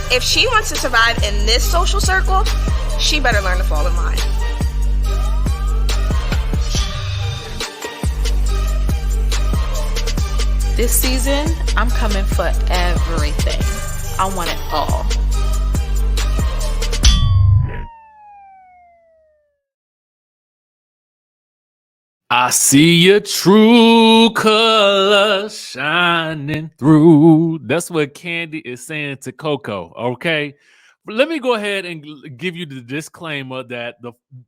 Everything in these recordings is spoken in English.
If she wants to survive in this social circle, she better learn to fall in line. This season, I'm coming for everything. I want it all. I see your true color shining through. That's what Kandi is saying to Coko, okay? But let me go ahead and give you the disclaimer that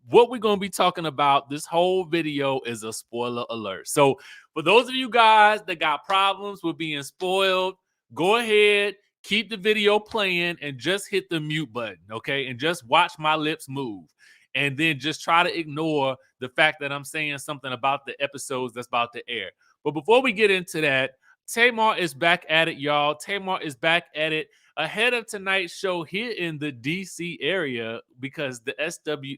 what we're going to be talking about, this whole video is a spoiler alert. So for those of you guys that got problems with being spoiled, go ahead, keep the video playing, and just hit the mute button, okay? And just watch my lips move. And then just try to ignore the fact that I'm saying something about the episodes that's about to air. But before we get into that, Tamar is back at it, y'all. Tamar is back at it ahead of tonight's show here in the DC area because the SWV,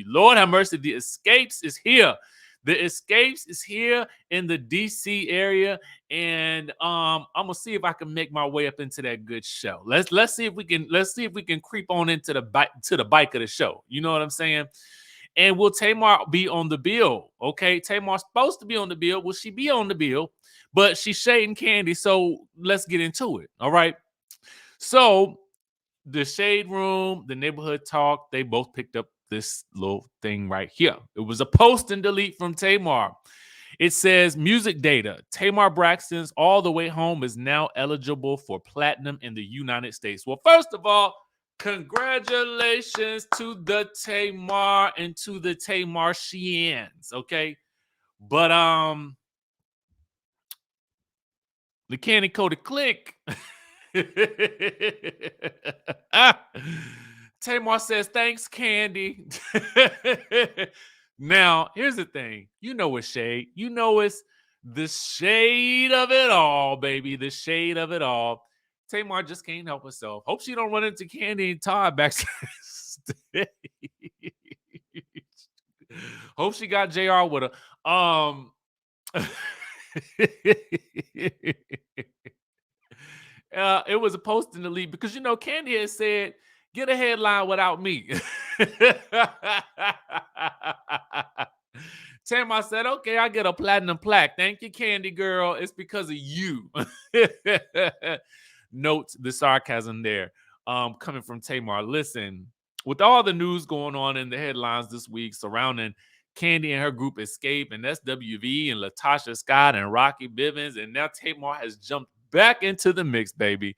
Lord have mercy, the Escapes is here. The Escapes is here in the DC area, and I'm gonna see if I can make my way up into that good show. Let's see if we can creep on into the bike of the show. You know what I'm saying? And will Tamar be on the bill? Okay, Tamar's supposed to be on the bill. Will she be on the bill? But she's shading Kandi, so let's get into it. All right. So the shade room, the neighborhood talk, they both picked up this little thing right here. It was a post and delete from Tamar. It says music data. Tamar Braxton's All the Way Home is now eligible for platinum in the United States. Well, first of all, congratulations to the Tamar and to the Tamartians, okay? But the Candy Coded Click. Tamar says, thanks, Kandi. Now, here's the thing. You know it's shade. You know it's the shade of it all, baby. The shade of it all. Tamar just can't help herself. Hope she don't run into Kandi and Todd backstage. Hope she got JR with her. It was a post in the lead because Kandi had said, "Get a headline without me." Tamar said, "Okay, I get a platinum plaque. Thank you, Kandi girl. It's because of you." Note the sarcasm there, coming from Tamar. Listen, with all the news going on in the headlines this week surrounding Kandi and her group Xscape and SWV and Latasha Scott and Rocky Bivens, and now Tamar has jumped back into the mix, baby.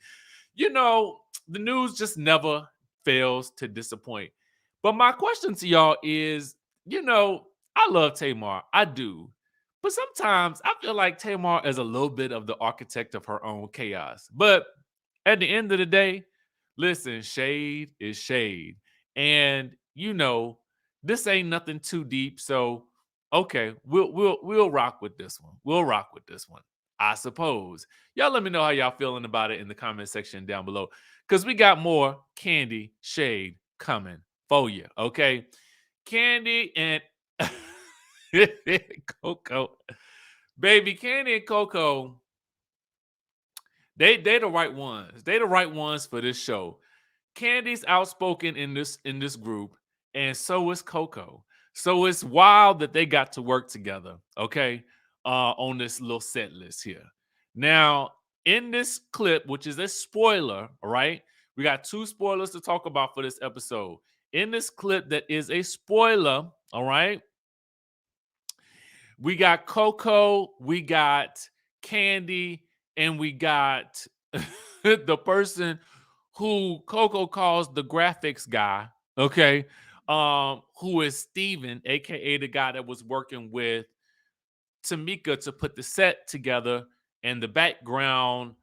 The news just never fails to disappoint. But my question to y'all is, I love Tamar. I do. But sometimes I feel like Tamar is a little bit of the architect of her own chaos. But at the end of the day, listen, shade is shade. And this ain't nothing too deep. So okay, we'll rock with this one. We'll rock with this one, I suppose. Y'all let me know how y'all feeling about it in the comment section down below. Because we got more Kandi shade coming for you. Okay. Kandi and Coko. Baby, Kandi and Coko. They the right ones. They the right ones for this show. Kandi's outspoken in this group, and so is Coko. So it's wild that they got to work together, okay, on this little set list here. Now, in this clip, which is a spoiler, all right, we got 2 spoilers to talk about for this episode. In this clip that is a spoiler, all right, we got Coko, we got Kandi, and we got the person who Coko calls the graphics guy, okay, who is Steven, aka the guy that was working with Tamika to put the set together and the background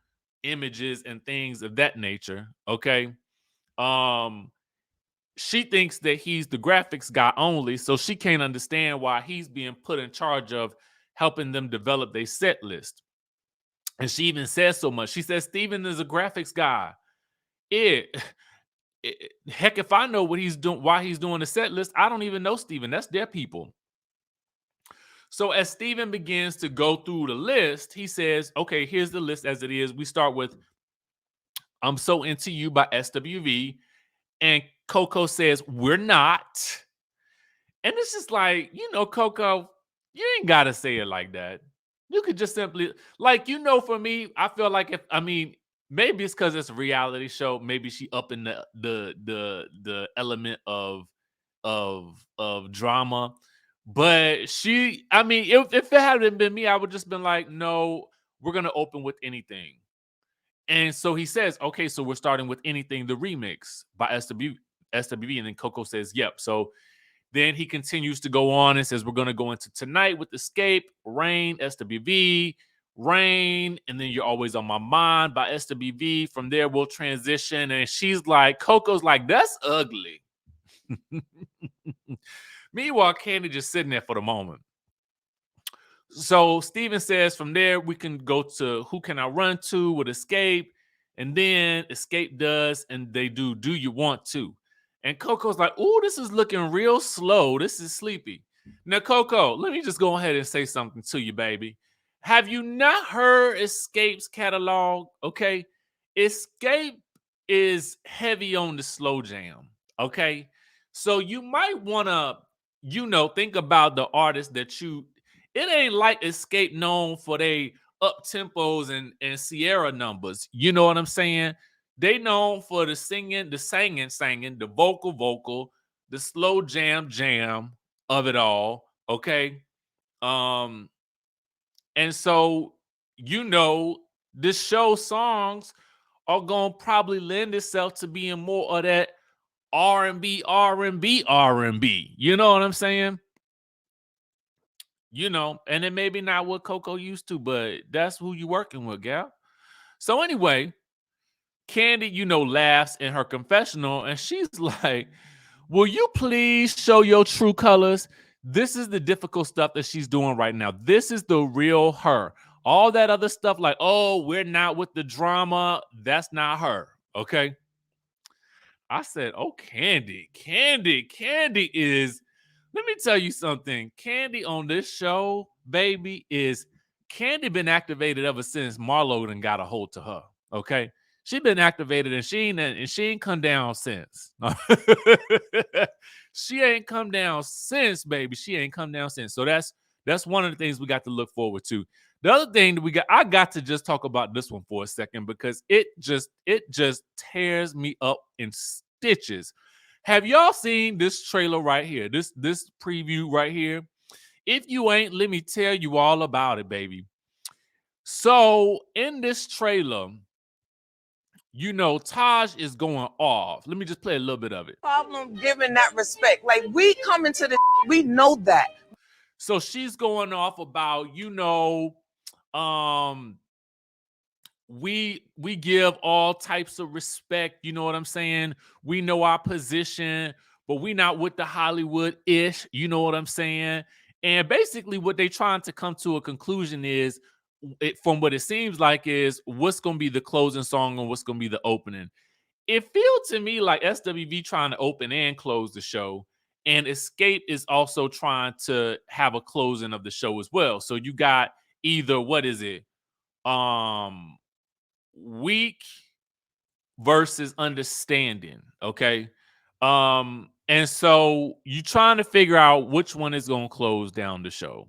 images and things of that nature, okay? She thinks that he's the graphics guy only, so she can't understand why he's being put in charge of helping them develop their set list. And she even says so much. She says Steven is a graphics guy. Heck, if I know what he's doing, why he's doing the set list, I don't even know Steven. That's their people. So as Steven begins to go through the list, he says, okay, here's the list as it is. We start with I'm So Into You by SWV. And Coko says, we're not. And it's just like, Coko, you ain't got to say it like that. You could just simply, like, for me, I feel like maybe it's because it's a reality show. Maybe she up in the element of drama. But if it hadn't been me, I would just been like, no, we're gonna open with Anything. And so he says, okay, so we're starting with Anything, the remix by SWV, and then Coko says, yep. So then he continues to go on and says, we're going to go into Tonight with Xscape, Rain, SWV, Rain, and then You're Always on My Mind by SWV. From there, we'll transition. And she's like, Coco's like, that's ugly. Meanwhile, Kandi just sitting there for the moment. So Steven says, from there, we can go to Who Can I Run To with Xscape. And then Xscape does, and they do You Want To. And Coco's like, ooh, this is looking real slow. This is sleepy. Now, Coko, let me just go ahead and say something to you, baby. Have you not heard Xscape's catalog? Okay. Xscape is heavy on the slow jam. Okay. So you might want to, think about the artists that it ain't like Xscape known for they up tempos and Sierra numbers. You know what I'm saying? They known for the singing, the vocal, the slow jam of it all. Okay. And so, this show songs are gonna probably lend itself to being more of that R&B. You know what I'm saying? And it maybe not what Coko used to, but that's who you working with, gal. So anyway, Kandi, laughs in her confessional, and she's like, will you please show your true colors? This is the difficult stuff that she's doing right now. This is the real her. All that other stuff like, oh, we're not with the drama, that's not her, okay? I said, oh, Kandi is, let me tell you something. Kandi on this show, baby, Kandi been activated ever since Marlo done got a hold to her. Okay. She been activated and she ain't come down since. She ain't come down since, baby. She ain't come down since. So that's one of the things we got to look forward to. The other thing that I got to just talk about this one for a second because it just tears me up in stitches. Have y'all seen this trailer right here? This preview right here? If you ain't, let me tell you all about it, baby. So in this trailer, Taj is going off. Let me just play a little bit of it. Problem giving that respect. Like, we come into this, we know that. So she's going off about, we give all types of respect. You know what I'm saying? We know our position, but we not with the Hollywood-ish. You know what I'm saying? And basically what they trying to come to a conclusion is, from what it seems like, is what's going to be the closing song and what's going to be the opening. It feels to me like SWV trying to open and close the show, and Xscape is also trying to have a closing of the show as well. So you got either, what is it? Weak versus understanding. Okay. And so you trying to figure out which one is going to close down the show.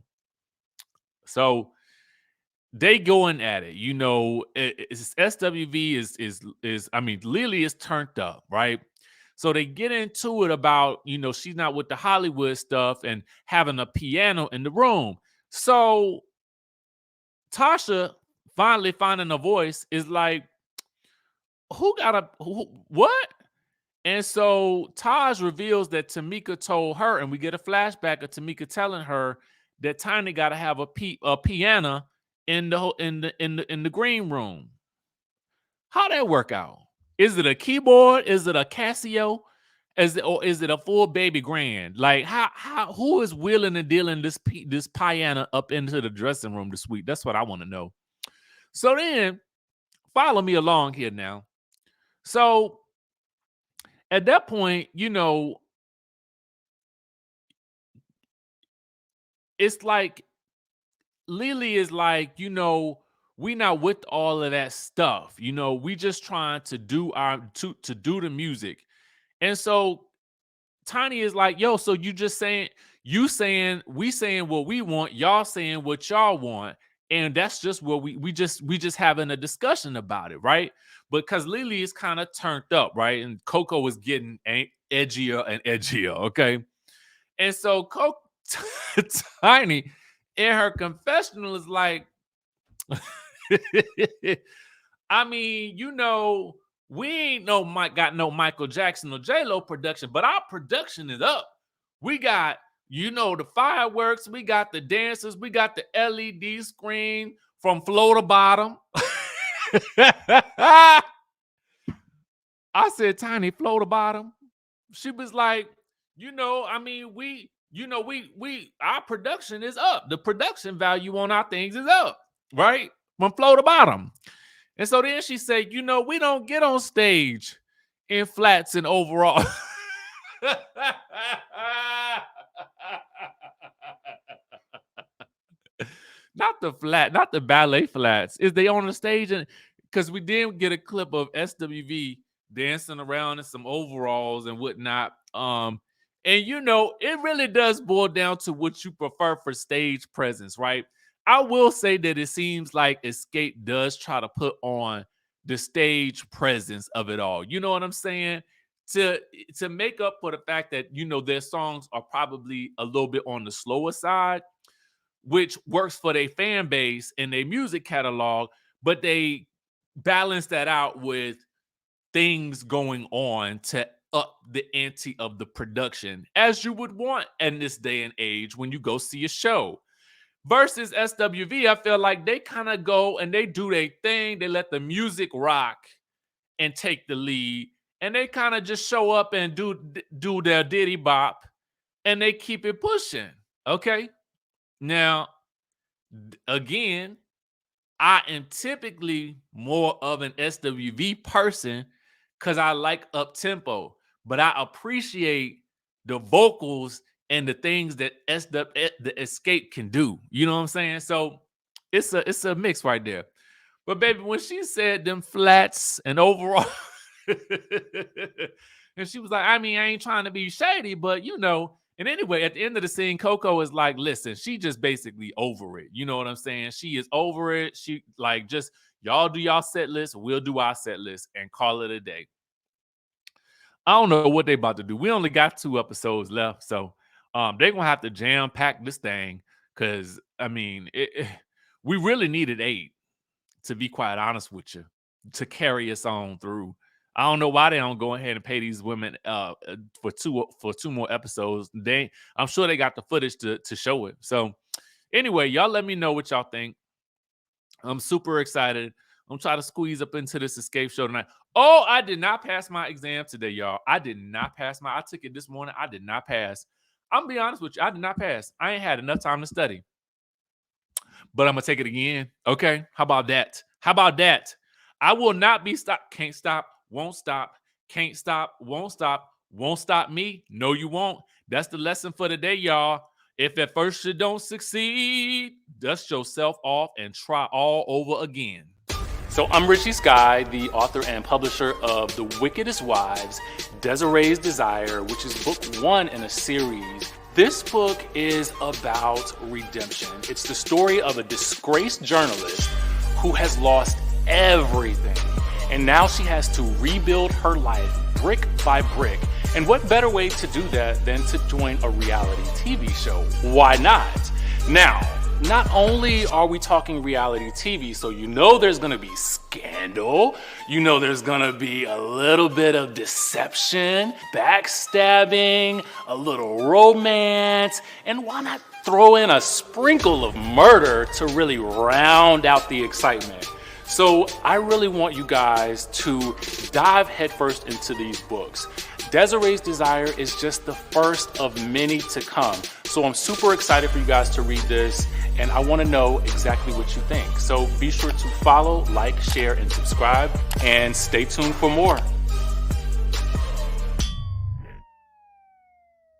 So they going at it, SWV is Lily is turned up, right? So they get into it about, she's not with the Hollywood stuff and having a piano in the room. So Tasha finally finding a voice is like, what? And so Taj reveals that Tamika told her, and we get a flashback of Tamika telling her that Tiny got to have a piano in the green room. How that work out? Is it a keyboard? Is it a Casio? Is it a full baby grand? Like who is wheeling and dealing this piano up into the dressing room, the suite? That's what I want to know. So then follow me along here now. So at that point, it's like Lily is like, we not with all of that stuff. You know, we just trying to do to do the music. And so Tiny is like, yo, so you just saying, we saying what we want, y'all saying what y'all want. And that's just what we just having a discussion about it, right? Because Lily is kind of turned up, right? And Coko is getting edgier and edgier, okay? And so Tiny in her confessional is like, I mean, you know, we ain't got no Michael Jackson or J-Lo production, but our production is up. We got, you know, the fireworks, we got the dancers, we got the LED screen from floor to bottom. I said, Tiny, floor to bottom. She was like, you know, I mean, we our production is up. The production value on our things is up, right? From floor to bottom. And so then she said, you know, we don't get on stage in flats and overall. Not the ballet flats. Is they on the stage? And because we did get a clip of SWV dancing around in some overalls and whatnot. And you know, it really does boil down to what you prefer for stage presence, right? I will say that it seems like Xscape does try to put on the stage presence of it all. You know what I'm saying? To make up for the fact that, you know, their songs are probably a little bit on the slower side, which works for their fan base and their music catalog, but they balance that out with things going on to up the ante of the production, as you would want in this day and age when you go see a show. Versus SWV, I feel like they kind of go and they do their thing. They let the music rock and take the lead. And they kind of just show up and do their diddy bop. And they keep it pushing. Okay? Now, again, I am typically more of an SWV person because I like up-tempo. But I appreciate the vocals and the things that the Xscape can do. You know what I'm saying? So it's a mix right there. But baby, when she said them flats and overall, and she was like, I mean, I ain't trying to be shady, but you know. And anyway, at the end of the scene, Coko is like, listen, she just basically over it. You know what I'm saying? She is over it. She like, just y'all do y'all set list, we'll do our set list and call it a day. I don't know what they about to do. We only got 2 episodes left, so they're gonna have to jam pack this thing because I mean, we really needed 8, to be quite honest with you, to carry us on through. I don't know why they don't go ahead and pay these women for two more episodes. I'm sure they got the footage to show it. So anyway, y'all let me know what y'all think. I'm super excited. I'm trying to squeeze up into this Xscape show tonight. Oh, I did not pass my exam today, y'all. I did not pass I took it this morning. I did not pass. I'm gonna be honest with you. I did not pass. I ain't had enough time to study. But I'm gonna take it again. Okay. How about that? How about that? I will not be stopped. Can't stop. Won't stop. Can't stop. Won't stop. Won't stop me. No, you won't. That's the lesson for the day, y'all. If at first you don't succeed, dust yourself off and try all over again. So I'm Richie Skye, the author and publisher of The Wickedest Wives, Desiree's Desire, which is book 1 in a series. This book is about redemption. It's the story of a disgraced journalist who has lost everything. And now she has to rebuild her life brick by brick. And what better way to do that than to join a reality TV show? Why not? Now, not only are we talking reality TV, so you know there's gonna be scandal, you know there's gonna be a little bit of deception, backstabbing, a little romance, and why not throw in a sprinkle of murder to really round out the excitement? So I really want you guys to dive headfirst into these books. Desiree's Desire is just the first of many to come. So I'm super excited for you guys to read this, and I want to know exactly what you think. So be sure to follow, like, share, and subscribe, and stay tuned for more.